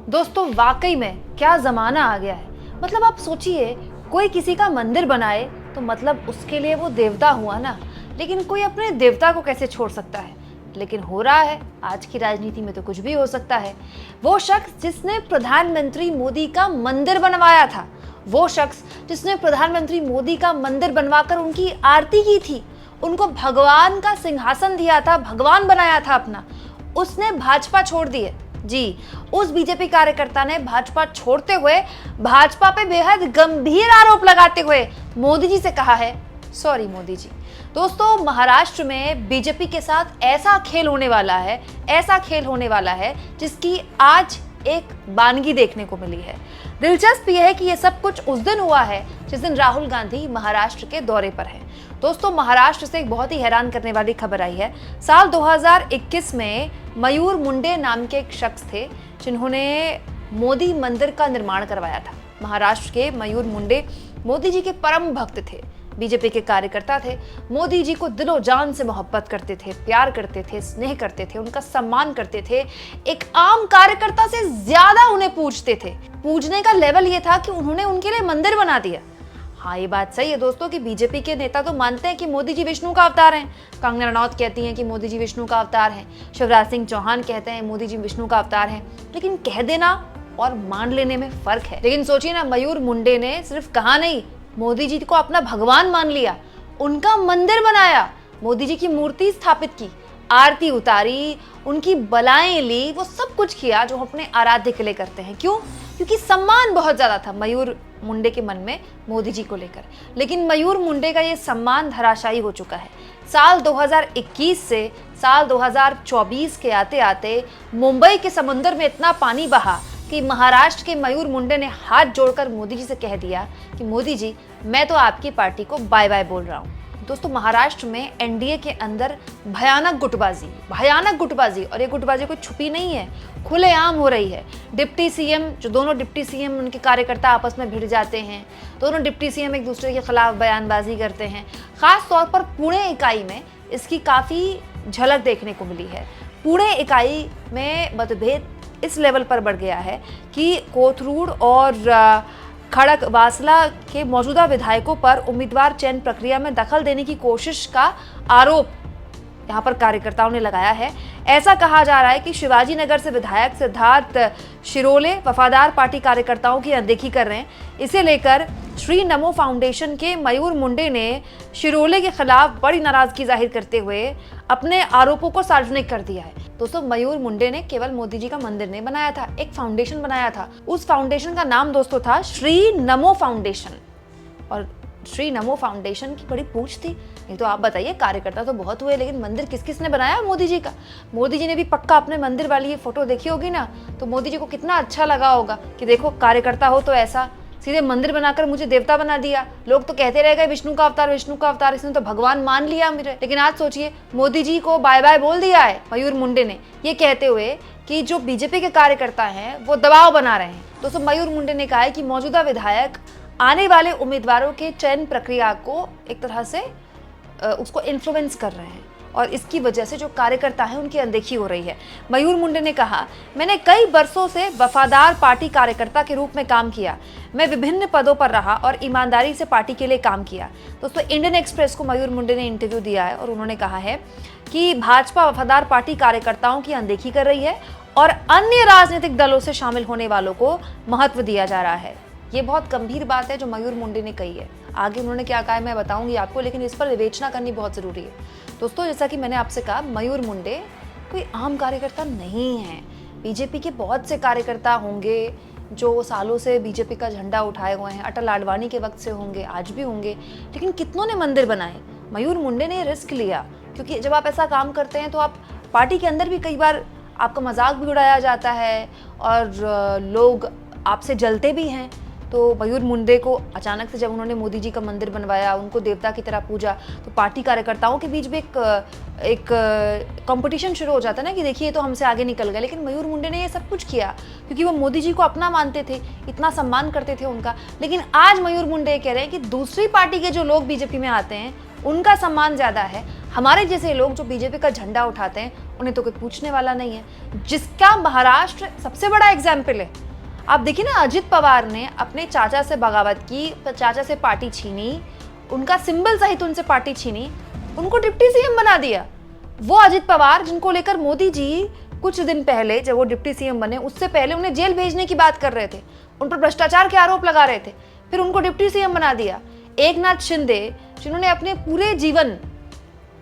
दोस्तों वाकई में क्या जमाना आ गया है। मतलब आप सोचिए, कोई किसी का मंदिर बनाए तो मतलब उसके लिए वो देवता हुआ ना, लेकिन कोई अपने देवता को कैसे छोड़ सकता है। लेकिन हो रहा है, आज की राजनीति में तो कुछ भी हो सकता है। वो शख्स जिसने प्रधानमंत्री मोदी का मंदिर बनवाया था, वो शख्स जिसने प्रधानमंत्री मोदी का मंदिर बनवाकर उनकी आरती की थी, उनको भगवान का सिंहासन दिया था, भगवान बनाया था अपना, उसने भाजपा छोड़ दी है। जी, उस बीजेपी कार्यकर्ता ने भाजपा छोड़ते हुए भाजपा पे बेहद गंभीर आरोप लगाते हुए मोदी जी से कहा है, सॉरी मोदी जी। दोस्तों, महाराष्ट्र में बीजेपी के साथ ऐसा खेल होने वाला है, ऐसा खेल होने वाला है जिसकी आज एक वानगी देखने को मिली है। दिलचस्प यह है कि यह सब कुछ उस दिन हुआ है जिस दिन राहुल गांधी महाराष्ट्र के दौरे पर हैं। दोस्तों, महाराष्ट्र से एक बहुत ही हैरान करने वाली खबर आई है। साल 2021 में मयूर मुंडे नाम के एक शख्स थे जिन्होंने मोदी मंदिर का निर्माण करवाया था। महाराष्ट्र के मयूर मुंडे मोदी जी के परम भक्त थे, बीजेपी के कार्यकर्ता थे, मोदी जी को दिलो जान से मोहब्बत करते थे, प्यार करते थे, स्नेह करते थे, उनका सम्मान करते थे, एक आम कार्यकर्ता से ज्यादा उन्हें पूजते थे। पूजने का लेवल ये था कि उन्होंने उनके लिए मंदिर बना दिया। हाँ, ये बात सही है दोस्तों कि बीजेपी के नेता तो मानते हैं कि मोदी जी विष्णु का अवतार हैं। कंगना रनौत कहती हैं कि मोदी जी विष्णु का अवतार हैं। शिवराज सिंह चौहान कहते हैं मोदी जी विष्णु का अवतार हैं। लेकिन कह देना और मान लेने में फर्क है। लेकिन सोचिए ना, मयूर मुंडे ने सिर्फ कहा नहीं, मोदी जी को अपना भगवान मान लिया, उनका मंदिर बनाया, मोदी जी की मूर्ति स्थापित की, आरती उतारी, उनकी बलाएं ली, वो सब कुछ किया जो अपने आराध्य के लिए करते हैं। क्यों? क्योंकि सम्मान बहुत ज्यादा था मयूर मुंडे के मन में मोदी जी को लेकर। लेकिन मयूर मुंडे का ये सम्मान धराशायी हो चुका है। साल 2021 से साल 2024 के आते आते मुंबई के समुद्र में इतना पानी बहा कि महाराष्ट्र के मयूर मुंडे ने हाथ जोड़कर मोदी जी से कह दिया कि मोदी जी, मैं तो आपकी पार्टी को बाय बाय बोल रहा हूँ। दोस्तों, महाराष्ट्र में एनडीए के अंदर भयानक गुटबाजी, और ये गुटबाजी कोई छुपी नहीं है, खुलेआम हो रही है। डिप्टी सीएम, जो दोनों डिप्टी सीएम उनके कार्यकर्ता आपस में भिड़ जाते हैं, दोनों डिप्टी सीएम एक दूसरे के खिलाफ बयानबाजी करते हैं। खास तौर पर पुणे इकाई में इसकी काफ़ी झलक देखने को मिली है। पुणे इकाई में मतभेद इस लेवल पर बढ़ गया है कि कोथरूड और खड़गवासला के मौजूदा विधायकों पर उम्मीदवार चयन प्रक्रिया में दखल देने की कोशिश का आरोप यहाँ पर कार्यकर्ताओं ने लगाया है। ऐसा कहा जा रहा है कि शिवाजी नगर से विधायक सिद्धार्थ शिरोले वफादार पार्टी कार्यकर्ताओं की अनदेखी कर रहे हैं। इसे लेकर श्री नमो फाउंडेशन के मयूर मुंडे ने शिरोले के खिलाफ बड़ी नाराजगी जाहिर करते हुए अपने आरोपों को सार्वजनिक कर दिया है। दोस्तों, मयूर मुंडे ने केवल मोदी जी का मंदिर नहीं बनाया था, एक फाउंडेशन बनाया था। उस फाउंडेशन का नाम दोस्तों था श्री नमो फाउंडेशन, और श्री नमो फाउंडेशन की बड़ी पूछ थी। नहीं तो आप बताइए, कार्यकर्ता तो बहुत हुए, लेकिन मंदिर किस किस ने बनाया? मोदी जी का। मोदी जी ने भी पक्का अपने मंदिर वाली ये फोटो देखी होगी ना, तो मोदी जी को कितना अच्छा लगा होगा कि देखो, कार्यकर्ता हो तो ऐसा, सीधे मंदिर बनाकर मुझे देवता बना दिया। लोग तो कहते रह गए विष्णु का अवतार, विष्णु का अवतार, इसने तो भगवान मान लिया मेरे। लेकिन आज सोचिए, मोदी जी को बाय बाय बोल दिया है मयूर मुंडे ने, ये कहते हुए कि जो बीजेपी के कार्यकर्ता हैं वो दबाव बना रहे हैं। दोस्तों, मयूर मुंडे ने कहा है कि मौजूदा विधायक आने वाले उम्मीदवारों के चयन प्रक्रिया को एक तरह से उसको इन्फ्लुएंस कर रहे हैं, और इसकी वजह से जो कार्यकर्ता हैं उनकी अनदेखी हो रही है। मयूर मुंडे ने कहा, मैंने कई बरसों से वफादार पार्टी कार्यकर्ता के रूप में काम किया, मैं विभिन्न पदों पर रहा और ईमानदारी से पार्टी के लिए काम किया। दोस्तों, इंडियन एक्सप्रेस को मयूर मुंडे ने इंटरव्यू दिया है और उन्होंने कहा है कि भाजपा वफादार पार्टी कार्यकर्ताओं की अनदेखी कर रही है और अन्य राजनीतिक दलों से शामिल होने वालों को महत्व दिया जा रहा है। ये बहुत गंभीर बात है जो मयूर मुंडे ने कही है। आगे उन्होंने क्या कहा है मैं बताऊंगी आपको, लेकिन इस पर विवेचना करनी बहुत ज़रूरी है। दोस्तों, जैसा कि मैंने आपसे कहा, मयूर मुंडे कोई आम कार्यकर्ता नहीं है। बीजेपी के बहुत से कार्यकर्ता होंगे जो सालों से बीजेपी का झंडा उठाए हुए हैं, अटल आडवाणी के वक्त से होंगे, आज भी होंगे, लेकिन कितनों ने मंदिर बनाए? मयूर मुंडे ने रिस्क लिया, क्योंकि जब आप ऐसा काम करते हैं तो आप पार्टी के अंदर भी कई बार आपका मजाक भी उड़ाया जाता है और लोग आपसे जलते भी हैं। तो मयूर मुंडे को अचानक से जब उन्होंने मोदी जी का मंदिर बनवाया, उनको देवता की तरह पूजा, तो पार्टी कार्यकर्ताओं के बीच भी एक कंपटीशन शुरू हो जाता है ना कि देखिए तो हमसे आगे निकल गए। लेकिन मयूर मुंडे ने ये सब कुछ किया क्योंकि वो मोदी जी को अपना मानते थे, इतना सम्मान करते थे उनका। लेकिन आज मयूर मुंडे कह रहे हैं कि दूसरी पार्टी के जो लोग बीजेपी में आते हैं उनका सम्मान ज़्यादा है, हमारे जैसे लोग जो बीजेपी का झंडा उठाते हैं उन्हें तो कोई पूछने वाला नहीं है, जिसका महाराष्ट्र सबसे बड़ा एग्जाम्पल है। आप देखिए ना, अजित पवार ने अपने चाचा से बगावत की, चाचा से पार्टी छीनी, उनका सिंबल सहित उनसे पार्टी छीनी, उनको डिप्टी सीएम बना दिया। वो अजित पवार जिनको लेकर मोदी जी कुछ दिन पहले जब वो डिप्टी सीएम बने उससे पहले उन्हें जेल भेजने की बात कर रहे थे, उन पर भ्रष्टाचार के आरोप लगा रहे थे, फिर उनको डिप्टी सीएम बना दिया। एकनाथ शिंदे जिन्होंने अपने पूरे जीवन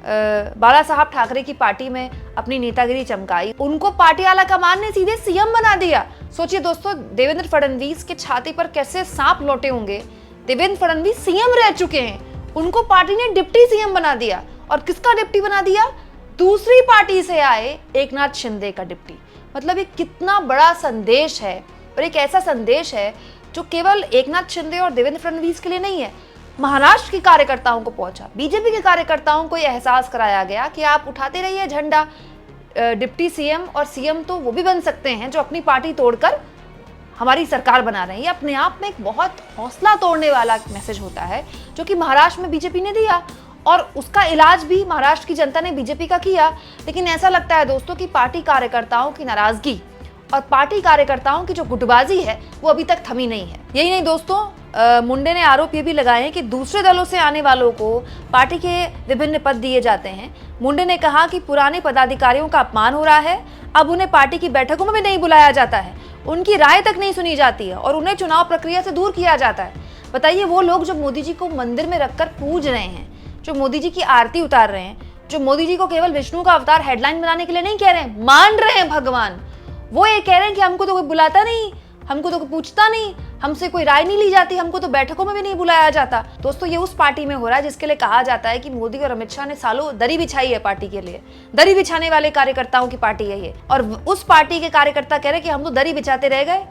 बाला साहब ठाकरे की पार्टी में अपनी नेतागिरी चमकाई, उनको पार्टी आला कमान ने सीधे सीएम बना दिया। सोचिए दोस्तों, देवेंद्र फडणवीस के छाती पर कैसे सांप लौटे होंगे। देवेंद्र फडणवीस सीएम रह चुके हैं, उनको पार्टी ने डिप्टी सीएम बना दिया। और किसका डिप्टी बना दिया? दूसरी पार्टी से आए एकनाथ शिंदे का डिप्टी। मतलब ये कितना बड़ा संदेश है, और एक ऐसा संदेश है जो केवल एकनाथ शिंदे और देवेंद्र फडणवीस के लिए नहीं है, महाराष्ट्र के कार्यकर्ताओं को पहुंचा। बीजेपी के कार्यकर्ताओं को यह एहसास कराया गया कि आप उठाते रहिए झंडा, डिप्टी सीएम और सीएम तो वो भी बन सकते हैं जो अपनी पार्टी तोड़कर हमारी सरकार बना रहे हैं। ये अपने आप में एक बहुत हौसला तोड़ने वाला मैसेज होता है जो कि महाराष्ट्र में बीजेपी ने दिया, और उसका इलाज भी महाराष्ट्र की जनता ने बीजेपी का किया। लेकिन ऐसा लगता है दोस्तों कि पार्टी कार्यकर्ताओं की नाराजगी और पार्टी कार्यकर्ताओं की जो गुटबाजी है वो अभी तक थमी नहीं है। यही नहीं दोस्तों, मुंडे ने आरोप ये भी लगाए हैं कि दूसरे दलों से आने वालों को पार्टी के विभिन्न पद दिए जाते हैं। मुंडे ने कहा कि पुराने पदाधिकारियों का अपमान हो रहा है, अब उन्हें पार्टी की बैठकों में भी नहीं बुलाया जाता है, उनकी राय तक नहीं सुनी जाती है और उन्हें चुनाव प्रक्रिया से दूर किया जाता है। बताइए, वो लोग जो मोदी जी को मंदिर में रखकर पूज रहे हैं, जो मोदी जी की आरती उतार रहे हैं, जो मोदी जी को केवल विष्णु का अवतार हेडलाइन बनाने के लिए नहीं कह रहे हैं, मान रहे हैं भगवान, वो ये कह रहे हैं कि हमको तो कोई बुलाता नहीं, हमको तो कोई पूछता नहीं, हमसे कोई राय नहीं ली जाती, हमको तो बैठकों में भी नहीं बुलाया जाता। दोस्तों, ये उस पार्टी में हो रहा है जिसके लिए कहा जाता है कि मोदी और अमित शाह ने सालों दरी बिछाई है पार्टी के लिए। दरी बिछाने वाले कार्यकर्ताओं की पार्टी है ये, और उस पार्टी के कार्यकर्ता कह रहे कि हम तो दरी बिछाते रह गए,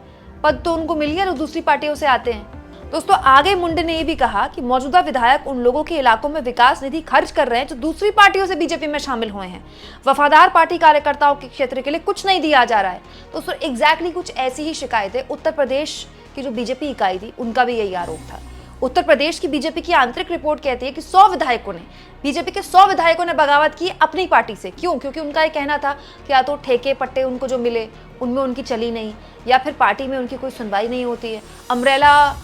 पद तो उनको मिल गया जो दूसरी पार्टियों से आते हैं। दोस्तों, आगे मुंडे ने ये भी कहा कि मौजूदा विधायक उन लोगों के इलाकों में विकास निधि खर्च कर रहे हैं जो दूसरी पार्टियों से बीजेपी में शामिल हुए हैं। वफादार पार्टी कार्यकर्ताओं के क्षेत्र के लिए कुछ नहीं दिया जा रहा है। दोस्तों, एग्जैक्टली कुछ ऐसी ही शिकायतें उत्तर प्रदेश की जो बीजेपी इकाई थी उनका भी यही आरोप था। उत्तर प्रदेश की बीजेपी की आंतरिक रिपोर्ट कहती है कि 100 विधायकों ने, बीजेपी के 100 विधायकों ने बगावत की अपनी पार्टी से। क्यों? क्योंकि उनका ये कहना था कि या तो ठेके पट्टे उनको जो मिले उनमें उनकी चली नहीं, या फिर पार्टी में उनकी कोई सुनवाई नहीं होती है, अम्ब्रेला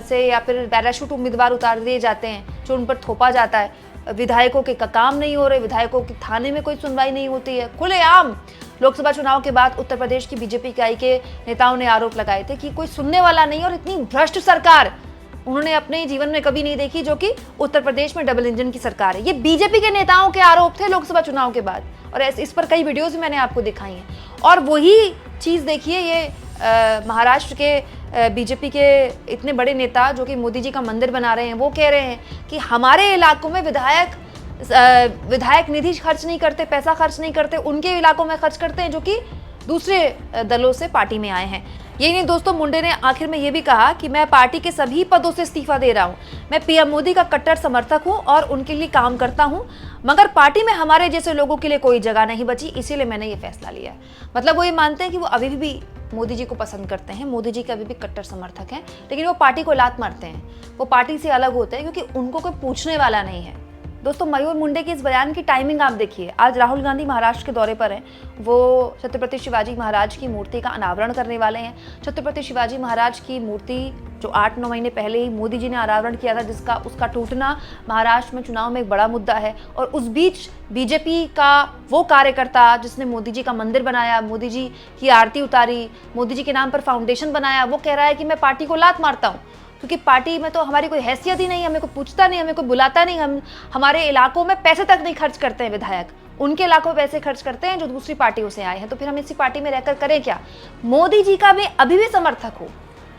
से या फिर पैराशूट उम्मीदवार उतार दिए जाते हैं जो उन पर थोपा जाता है, विधायकों के काम नहीं हो रहे, विधायकों की थाने में कोई सुनवाई नहीं होती है। खुलेआम लोकसभा चुनाव के बाद उत्तर प्रदेश की बीजेपी इकाई के नेताओं ने आरोप लगाए थे कि कोई सुनने वाला नहीं, और इतनी भ्रष्ट सरकार उन्होंने अपने जीवन में कभी नहीं देखी जो कि उत्तर प्रदेश में डबल इंजन की सरकार है। ये बीजेपी के नेताओं के आरोप थे लोकसभा चुनाव के बाद, और इस पर कई वीडियोज भी मैंने आपको दिखाई हैं। और वही चीज़ देखिए, ये महाराष्ट्र के बीजेपी के इतने बड़े नेता जो कि मोदी जी का मंदिर बना रहे हैं, वो कह रहे हैं कि हमारे इलाकों में विधायक निधि खर्च नहीं करते, पैसा खर्च नहीं करते, उनके इलाकों में खर्च करते हैं जो कि दूसरे दलों से पार्टी में आए हैं। यही नहीं दोस्तों, मुंडे ने आखिर में ये भी कहा कि मैं पार्टी के सभी पदों से इस्तीफा दे रहा हूँ, मैं पीएम मोदी का कट्टर समर्थक हूँ और उनके लिए काम करता हूँ, मगर पार्टी में हमारे जैसे लोगों के लिए कोई जगह नहीं बची, इसीलिए मैंने ये फैसला लिया है। मतलब वो ये मानते हैं कि वो अभी भी मोदी जी को पसंद करते हैं, मोदी जी के अभी भी कट्टर समर्थक हैं, लेकिन वो पार्टी को लात मारते हैं, वो पार्टी से अलग होते हैं क्योंकि उनको कोई पूछने वाला नहीं है। दोस्तों, मयूर मुंडे के इस बयान की टाइमिंग आप देखिए। आज राहुल गांधी महाराष्ट्र के दौरे पर हैं, वो छत्रपति शिवाजी महाराज की मूर्ति का अनावरण करने वाले हैं। छत्रपति शिवाजी महाराज की मूर्ति जो 8-9 महीने पहले ही मोदी जी ने अनावरण किया था, उसका टूटना महाराष्ट्र में चुनाव में एक बड़ा मुद्दा है। और उस बीच बीजेपी का वो कार्यकर्ता जिसने मोदी जी का मंदिर बनाया, मोदी जी की आरती उतारी, मोदी जी के नाम पर फाउंडेशन बनाया, वो कह रहा है कि मैं पार्टी को लात मारता हूँ क्योंकि पार्टी में तो हमारी कोई हैसियत ही नहीं, हमें कोई पूछता नहीं, हमें कोई बुलाता नहीं, हम हमारे इलाकों में पैसे तक नहीं खर्च करते हैं विधायक, उनके इलाकों में पैसे खर्च करते हैं जो दूसरी पार्टियों से आए हैं, तो फिर हम इसी पार्टी में रहकर करें क्या। मोदी जी का भी अभी भी समर्थक हो,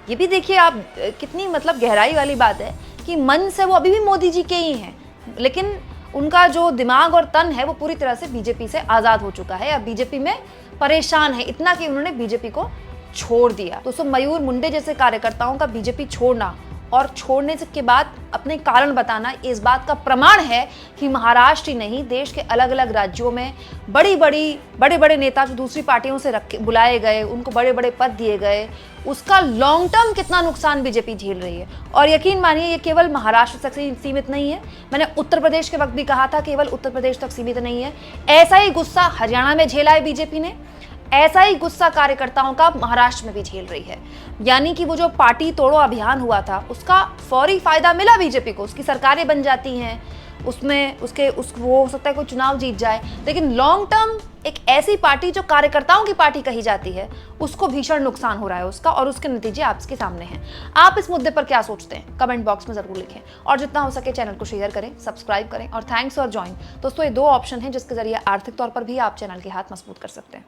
ये भी देखिए आप, कितनी मतलब गहराई वाली बात है कि मन से वो अभी भी मोदी जी के ही हैं, लेकिन उनका जो दिमाग और तन है वो पूरी तरह से बीजेपी से आज़ाद हो चुका है या बीजेपी में परेशान है, इतना कि उन्होंने बीजेपी को छोड़ दिया। दोस्तों, मयूर मुंडे जैसे कार्यकर्ताओं का बीजेपी छोड़ना और छोड़ने के बाद अपने कारण बताना इस बात का प्रमाण है कि महाराष्ट्र ही नहीं, देश के अलग अलग राज्यों में बड़े बड़े नेता जो दूसरी पार्टियों से बुलाए गए, उनको बड़े बड़े पद दिए गए, उसका लॉन्ग टर्म कितना नुकसान बीजेपी झेल रही है। और यकीन मानिए ये केवल महाराष्ट्र तक सीमित नहीं है, मैंने उत्तर प्रदेश के वक्त भी कहा था केवल उत्तर प्रदेश तक सीमित नहीं है। ऐसा ही गुस्सा हरियाणा में झेला है बीजेपी ने, ऐसा ही गुस्सा कार्यकर्ताओं का महाराष्ट्र में भी झेल रही है। यानी कि वो जो पार्टी तोड़ो अभियान हुआ था उसका फौरी फायदा मिला बीजेपी को, उसकी सरकारें बन जाती हैं, उसमें वो हो सकता है कोई चुनाव जीत जाए, लेकिन लॉन्ग टर्म एक ऐसी पार्टी जो कार्यकर्ताओं की पार्टी कही जाती है उसको भीषण नुकसान हो रहा है उसका, और उसके नतीजे आपके सामने हैं। आप इस मुद्दे पर क्या सोचते हैं कमेंट बॉक्स में जरूर लिखें, और जितना हो सके चैनल को शेयर करें, सब्सक्राइब करें, और थैंक्स फॉर ज्वाइन। दोस्तों ये 2 ऑप्शन हैं जिसके जरिए आर्थिक तौर पर भी आप चैनल के हाथ मजबूत कर सकते हैं।